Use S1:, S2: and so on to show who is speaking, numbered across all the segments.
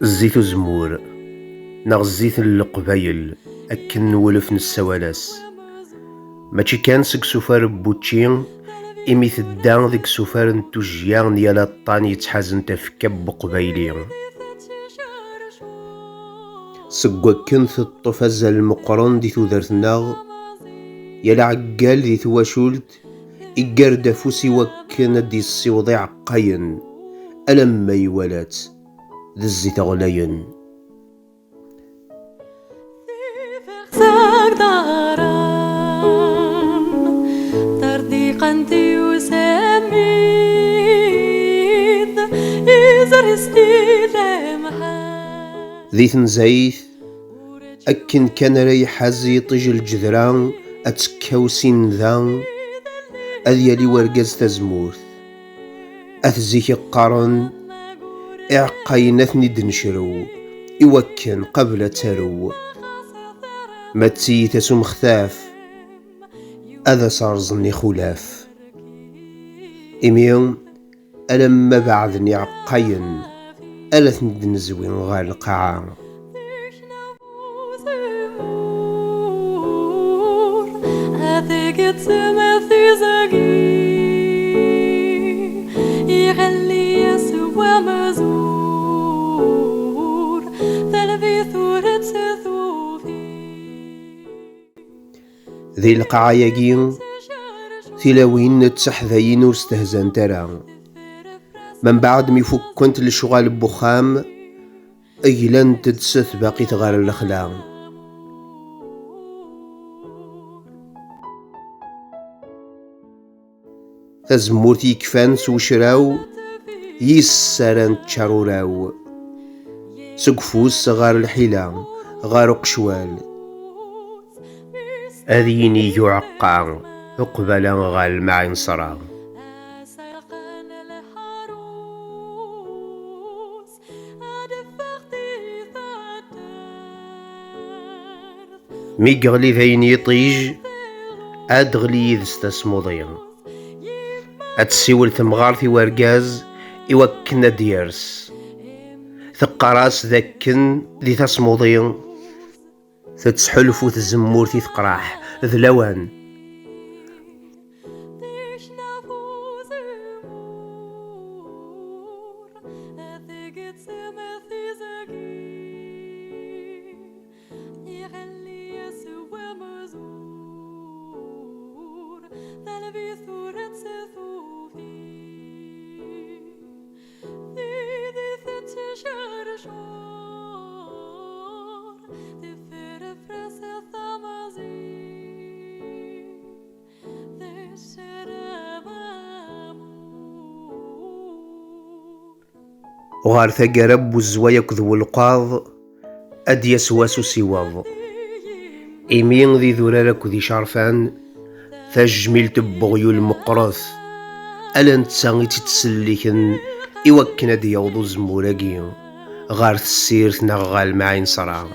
S1: الزيت وزمور ناغ الزيت القبايل أكن ولف نسوالاس ماشي كان سك سفار بوتشين إمي تدان ذيك سفار نتوجيان يالا الطان يتحازن تفكب بقبايلين سقوا كنث الطفز المقرن دي ثودرتناغ يالا عقال دي ثواشولت إقارد فوسي وكن دي السيوضي عقاين ألم يولات ذي الزيت غلاين ذيث زيث أكن كان ريح زيطج الجذران أتكوسين ذان أذيالي ورقز تزمورث أثزيك قارن إعقاينثني دنشرو إوكن قبل ترو ما تسيتس مختاف أذا صار ظني خلاف إميون ألم بعدني عقاين ألثني دنزوين غار القاعة
S2: يغلي يسوى مزور ثلبي ثورة ثوفي
S1: ذي القعايقين تلاوين نتسحذين واستهزان ترى من بعد ميفك كنت لشغال بخام أجلان تدسث باقي تغار الأخلاق تزمورتي كفان سوشراو يسران تشاروراو سقفوس غار الحيلة غار قشوال أذيني يعقع اقبلا غال معين صرا ميقغلي ذين يطيج أدغلي ذ استسموضين أتسيول ثمغارتي ورقاز إوكنا ديارس ثقراس ذاكن ذي تصموضين تتسحلفو تزمورتي ثقراح ذلوان وغار ثقرب والزوايا كذو القاض أد يسواسو سواض إيمين ذي ذرارك ذي شارفان ثجميل تبغيو المقرث ألان تساغي تتسليكن إوكنا ديوضو زموراكي غار تسيرت نغال معين صرا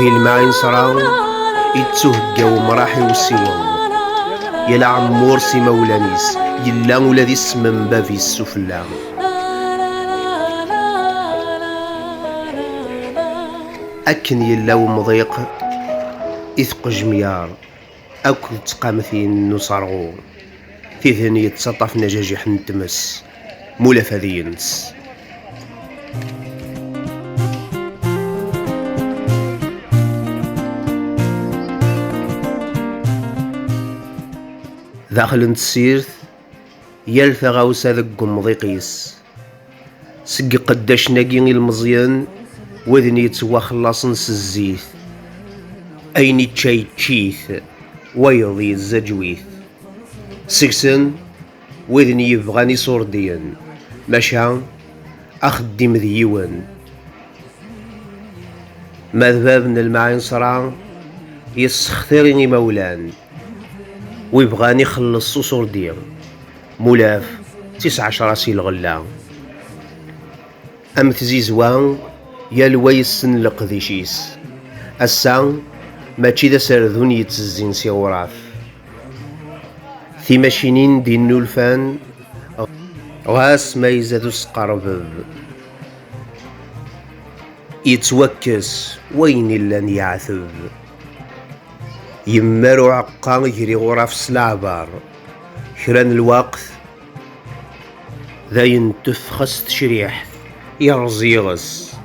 S1: في الماء صرا يتسهقا ومراحي وسيوان يلا عمور سي مولانيس يلا ولادي السمن بافي السفلا أكن يلا ومضيق إثق جميار أكل تقامثين نصرغو في ثانية تسطف نجاجي حنتمس مولا فذينس داخل نتسيرث يال ثغاوسا ذق مضيقيس سق قداش ناقين المزيان وذن يتسوى خلاصن سزيث أيني تشاي تشيث ويضي الزجويث سكسن وذن يبغاني صورديا ماشا أخدم ذيوان ماذباب من المعين صرا يسخثيرني مولان ويبغاني خلص صورديا مولاف 19 سي الغلا أم تزيزوان يا الويسن لقذيشيس السان ماشي دا سردون يتزين سي غراف في ماشينين دي النولفان غاس ما يزادو سقربب يتوكس وين اللان يعثب يمارو عقا يجري غراف سلعبار كران الوقت ذا ينتفخس تشريح يرزيغس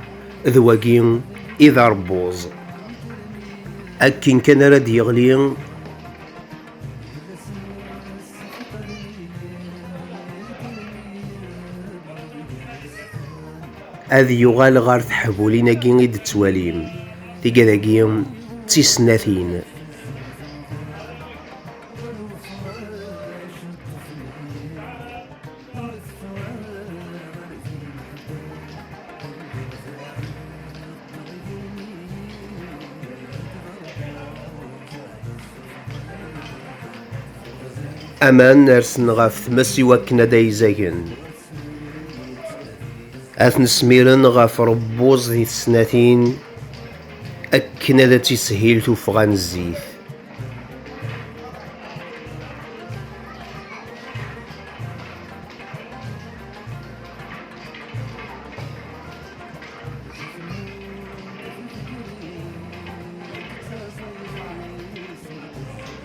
S1: ذواقين إذا ربوز أكين كان راد يغلين أذ يغال غار تحبولين أكين إد تواليم تيقاذاكين تيسناثين أمان أرسن غاف ثمسي وكنا دايزاكن أثن سميرن غاف ربوز ذي السناتين أكنا ذا تسهيل توفغان الزيث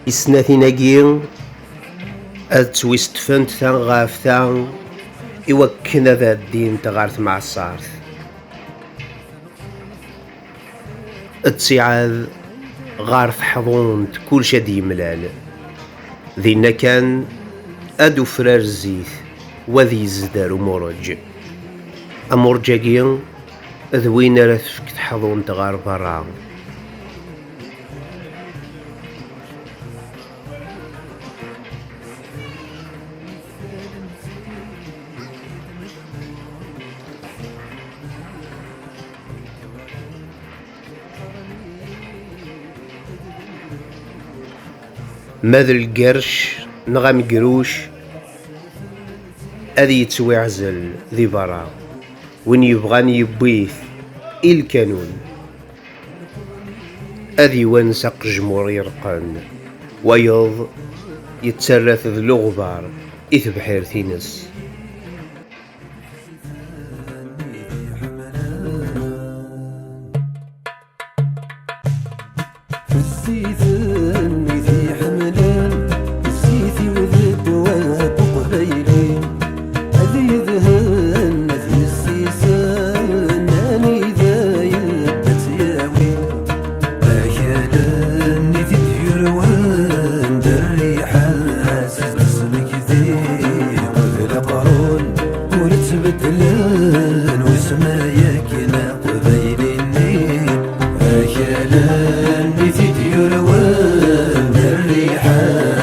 S1: السناتين أكين أتويست فنت ثان غاف ثان إوكنا ذا الدين تغارث مع الصارث اتسعاد غارث حضون كل شدي ملال ذينا كان أدو فرار الزيث وذي زدار مرج أمرجاقين ذوين رثفك تحضون تغار برا ماذا القرش نغم قروش أذي يتوعزل ذي برا وين يبغاني يبيث الكانون أذي وانسق جمور يرقن ويض يتسرث ذي الغبار إث بحير ثينس
S3: أكلان في ديور والريحان